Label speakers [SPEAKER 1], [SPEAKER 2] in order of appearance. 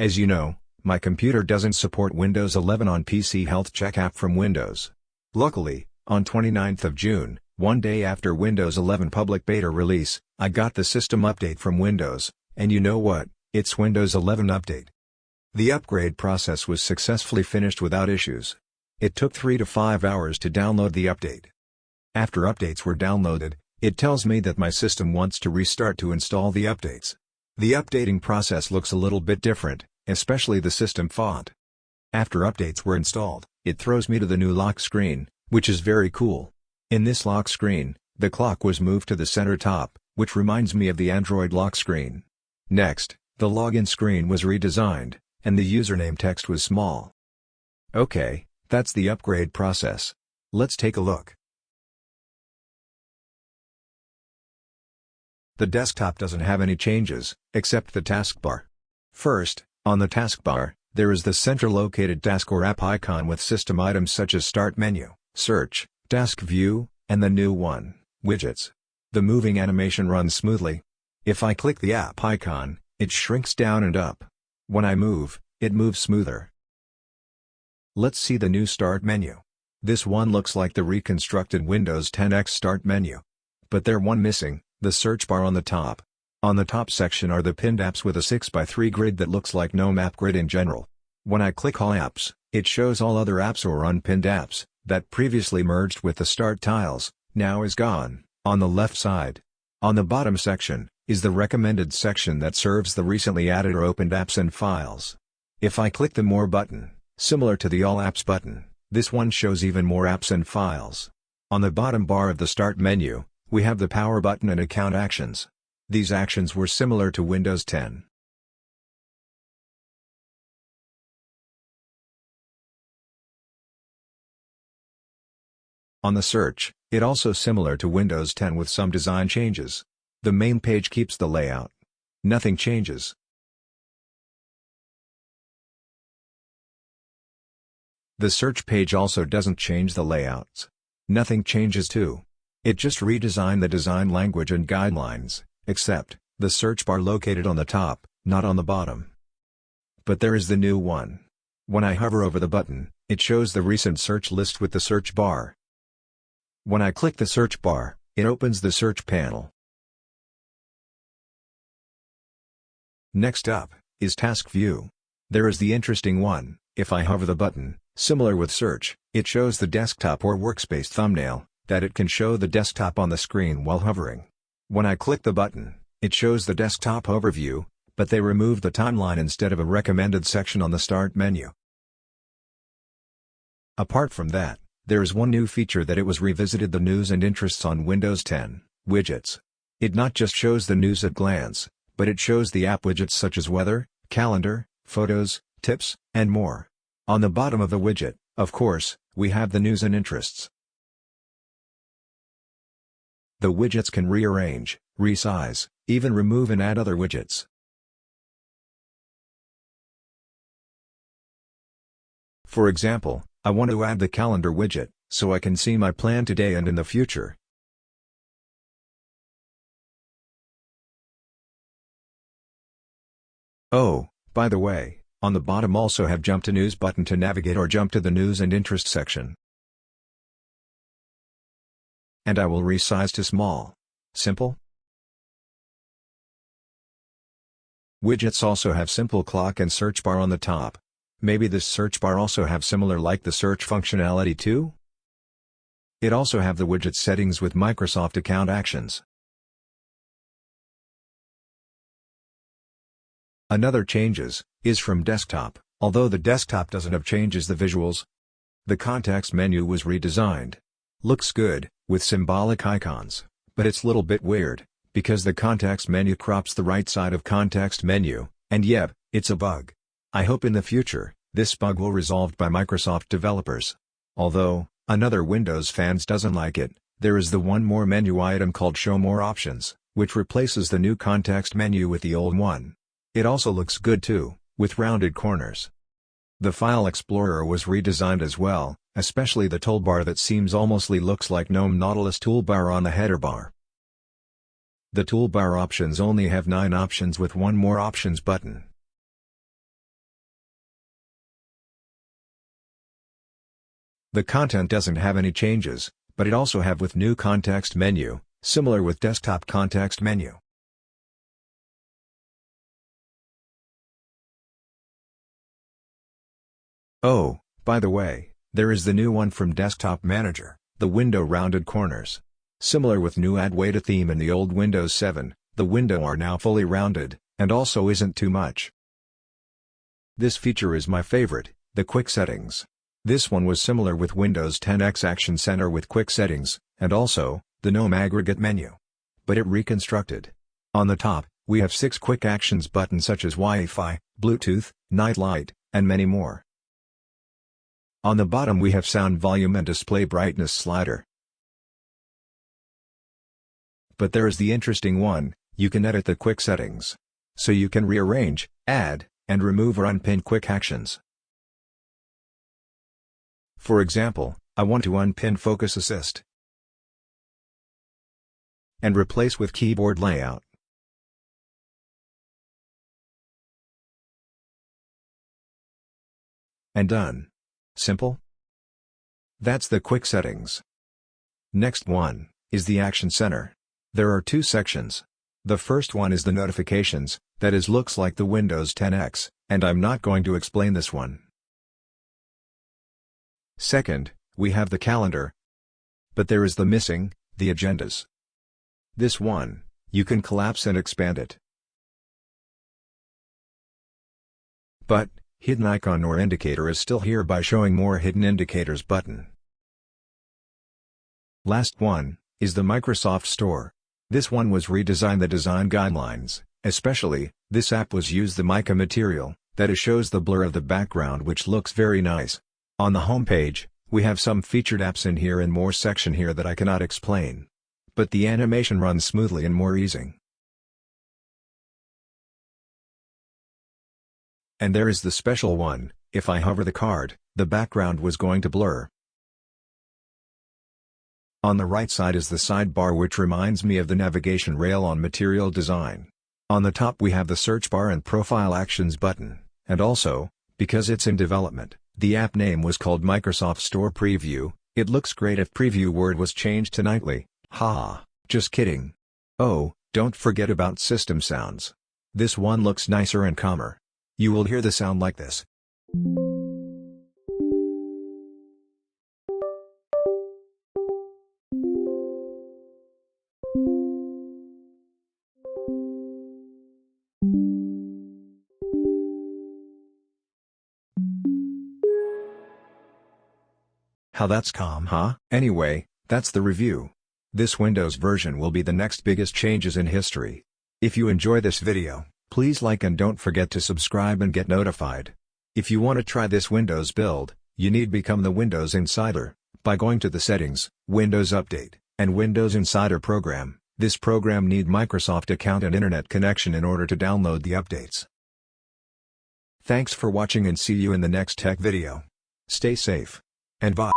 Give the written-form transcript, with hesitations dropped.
[SPEAKER 1] As you know, my computer doesn't support Windows 11 on PC Health Check app from Windows. Luckily, on 29th of June, one day after Windows 11 public beta release, I got the system update from Windows, and you know what, it's Windows 11 update. The upgrade process was successfully finished without issues. It took 3 to 5 hours to download the update. After updates were downloaded, it tells me that my system wants to restart to install the updates. The updating process looks a little bit different, especially the system font. After updates were installed, it throws me to the new lock screen, which is very cool. In this lock screen, the clock was moved to the center top, which reminds me of the Android lock screen. Next, the login screen was redesigned, and the username text was small. Okay, that's the upgrade process. Let's take a look. The desktop doesn't have any changes, except the taskbar. First, on the taskbar, there is the center-located task or app icon with system items such as Start Menu, Search, Task View, and the new one, Widgets. The moving animation runs smoothly. If I click the app icon, it shrinks down and up. When I move, it moves smoother. Let's see the new Start Menu. This one looks like the reconstructed Windows 10X Start Menu. But there's one missing, the search bar on the top. On the top section are the pinned apps with a 6x3 grid that looks like GNOME App Grid in general. When I click All Apps, it shows all other apps or unpinned apps, that previously merged with the Start tiles, now is gone, on the left side. On the bottom section, is the recommended section that serves the recently added or opened apps and files. If I click the More button, similar to the All Apps button, this one shows even more apps and files. On the bottom bar of the Start menu, we have the Power button and Account Actions. These actions were similar to Windows 10. On the search, it also similar to Windows 10 with some design changes. The main page keeps the layout. Nothing changes. The search page also doesn't change the layouts. Nothing changes too. It just redesigned the design language and guidelines, except, the search bar located on the top, not on the bottom. But there is the new one. When I hover over the button, it shows the recent search list with the search bar. When I click the search bar, it opens the search panel. Next up, is Task View. There is the interesting one, if I hover the button, similar with search, it shows the desktop or workspace thumbnail, that it can show the desktop on the screen while hovering. When I click the button, it shows the desktop overview, but they removed the timeline instead of a recommended section on the Start menu. Apart from that, there is one new feature that it was revisited the news and interests on Windows 10, Widgets. It not just shows the news at glance, but it shows the app widgets such as weather, calendar, photos, tips, and more. On the bottom of the widget, of course, we have the news and interests. The widgets can rearrange, resize, even remove and add other widgets. For example, I want to add the calendar widget, so I can see my plan today and in the future. Oh, by the way, on the bottom also have Jump to News button to navigate or jump to the News and Interest section. And I will resize to small. Simple? Widgets also have simple clock and search bar on the top. Maybe this search bar also have similar like the search functionality too? It also have the widget settings with Microsoft Account Actions. Another changes, is from desktop, although the desktop doesn't have changes the visuals. The context menu was redesigned. Looks good, with symbolic icons, but it's little bit weird, because the context menu crops the right side of context menu, and yep, it's a bug. I hope in the future, this bug will resolved by Microsoft developers. Although, another Windows fans doesn't like it, there is the one more menu item called Show More Options, which replaces the new context menu with the old one. It also looks good too, with rounded corners. The File Explorer was redesigned as well, especially the toolbar that seems almostly looks like GNOME Nautilus toolbar on the header bar. The toolbar options only have 9 options with one more options button. The content doesn't have any changes, but it also have with new context menu, similar with desktop context menu. Oh, by the way, there is the new one from Desktop Manager, the window rounded corners. Similar with new Add Weight theme in the old Windows 7, the window are now fully rounded, and also isn't too much. This feature is my favorite, the Quick Settings. This one was similar with Windows 10X Action Center with Quick Settings, and also, the GNOME Aggregate menu. But it reconstructed. On the top, we have 6 quick actions buttons such as Wi-Fi, Bluetooth, Night Light, and many more. On the bottom we have sound volume and display brightness slider. But there is the interesting one, you can edit the quick settings. So you can rearrange, add, and remove or unpin quick actions. For example, I want to unpin Focus Assist and replace with Keyboard Layout. And done. Simple? That's the quick settings. Next one is the Action Center. There are 2 sections. The first one is the notifications, that is looks like the Windows 10X, and I'm not going to explain this one. Second, we have the calendar. But there is the missing, the agendas. This one, you can collapse and expand it. But, hidden icon or indicator is still here by showing more hidden indicators button. Last one, is the Microsoft Store. This one was redesigned the design guidelines, especially, this app was used the mica material, that is shows the blur of the background which looks very nice. On the home page, we have some featured apps in here and more section here that I cannot explain. But the animation runs smoothly and more easing. And there is the special one, if I hover the card, the background was going to blur. On the right side is the sidebar which reminds me of the navigation rail on Material Design. On the top we have the search bar and profile actions button, and also, because it's in development, the app name was called Microsoft Store Preview. It looks great if preview word was changed to nightly, haha, just kidding. Oh, don't forget about system sounds. This one looks nicer and calmer. You will hear the sound like this. How that's calm, huh? Anyway, that's the review. This Windows version will be the next biggest changes in history. If you enjoy this video, please like and don't forget to subscribe and get notified. If you want to try this Windows build, you need become the Windows Insider, by going to the Settings, Windows Update, and Windows Insider program. This program need Microsoft account and internet connection in order to download the updates. Thanks for watching and see you in the next tech video. Stay safe. And bye.